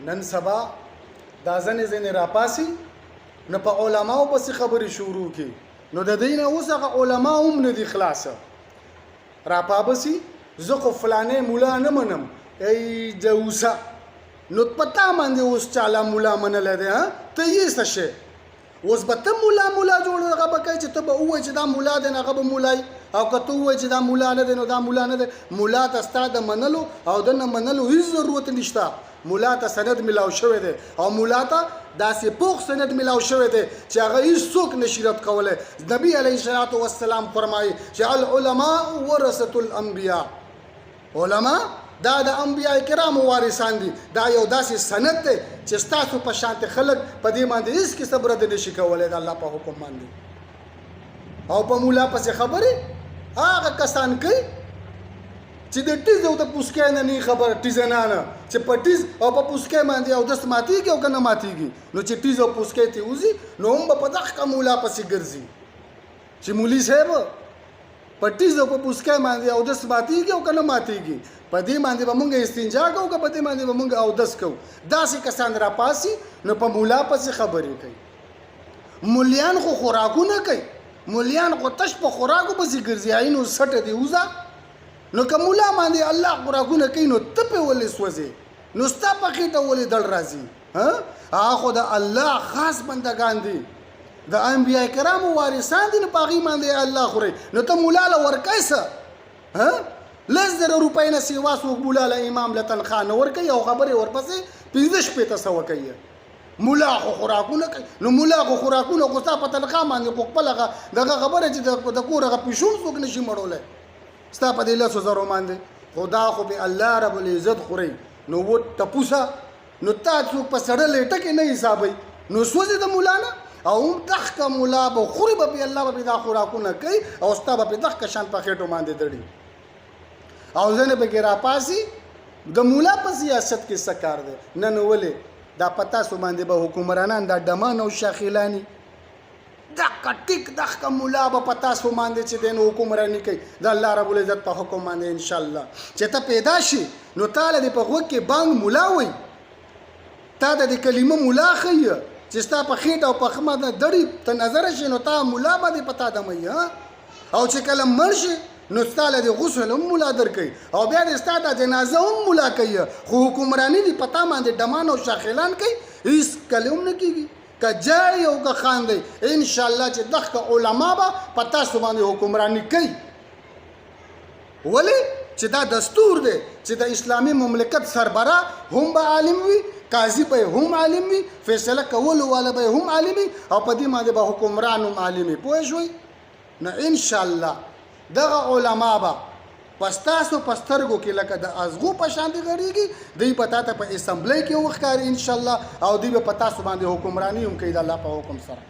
نن سبا دا ځنې راپاسي نو په علماو پسې خبرې شروع کړي نو د دې نه اوس هغه علما هم نه دي خلاصه راپابسي زه خو فلانې مولا نه منم ای جوسه نو پتا باندې اوس چاله مولا منلی دی ته یې څه شی اوس به ته مولا جوړ هغه به کوي چې ته به ووایې چې دا مولا دی هغه به مولای او که ته ووایې چې دا مولا نه دی نو دا مولا نه دی مولا ته ستا د منلو او د نه منلو هېڅ ضرورت نشته مولا ته سند ملاو شوی دی او مولا ته داسې پوخ سند ملاو شوی دی چې هغه هېڅوک نشي رد کولی نبي علیه الصلاة والسلام فرمایي چې العلماء ورثة الانبیاء علما دا د انبیاء کرامو وارثان دي دا یو داسې سند دی چې ستاسو په شانتې خلک په دې باندې هېڅ قسم رد نشي کولی د الله په حکم باندې او په مولا پسې خبرې هغه کسان کوي چې د ټیز او د پوسکې نه نه خبره ټیزنانه چې په ټیز او په پوسکې باندې او دست ماتیږي او که نه ماتیږي نو چې ټیز او پوسکې ته وځي نو هم به په دغه مولا پسې ګرځي چې مولي صاحب په ټیز او په پوسکې باندې او دست ماتیږي او که نه ماتیږي په دې باندې به مونږ استنجا کوو که په دې باندې به مونږ اودس کوو داسې کسان راپاسي نو په مولا پسې خبرې کوي مولیان خو خوراکونه کوي مولیان خو تش په خوراکو پسې ګرځي نو سټه دی وځه نو که مولا باندې الله خوراکونه کوي نو ته پې ولې سوځې نو ستا په خېټه ولې دړ راځي هغه خو د الله خاص بندګان دي د انبیاء کرامو وارثان دي نو په هغې باندې الله خوري نو ته مولا له ورکوې څه 10,000 روپۍ نه سیوا څوک مولا له امام له تنخوا نه ورکوي او خبرې ورپسې 15 سوه کوي مولا خو خوراکونه کوي نو مولا خو خوراکونه خو ستا په تنخوا باندې خو خپل دغه خبره چې د کور هغه پیشو څوک نشي مړولی ستا په دې 10,000 باندې خو دا خو به الله رب العزت خوري نو و تپوسه نو تا څوک په سړه لیټه کې نه حسابوي نو سوځي د مولا نه او هم دغه مولا به خوري به الله به دا خوراکونه کوي او ستا به په دغه شان په خېټو باندې دړي او ځنې پکې راپاسي د مولا په سیاست کې څه کار دی نن ولې دا په تاسو باندې به حکمرانان دا ډمان او شاخیلاني دغه ټیک دغه مولا به په تاسو باندې چې دی نو حکمراني کوي د الله رب العزت په حکم باندې انشاءالله چې ته پیدا شي نو تاله دې په غوږ کې بانګ مولا وایي تا د دې کلمه مولا ښیي چې ستا په خېټه او په خمه دړي ته نظره شي نو تا مولا باندې په تا دموي او چې کله مړ شي نو ستا له د غسل هم مولا درکوي او بیا د ستا د جنازه هم مولا کوي خو حکمراني دي په تا باندې ډمان او شاخیلان کوي هېڅ کله هم نه کېږي که جای او که خان دی انشاءالله چې دغه علما به په تاسو باندې حکمراني کوي ولې چې دا دستور دی چې د اسلامي مملکت سربراه هم به عالم وي قاضي به هم عالم وي فیصله کولو والا به هم عالم وي او په دې باندې به حکمران هم عالم وي پوه شوئ نو انشاءالله دغه علما به په ستاسو په سترګو کې لکه د ازغو په شانتې غړېږي دوی به تا ته په اسمبلی کې هم ښکاري انشاءالله او دوی به په تاسو باندې حکمراني هم کوي د الله په حکم سره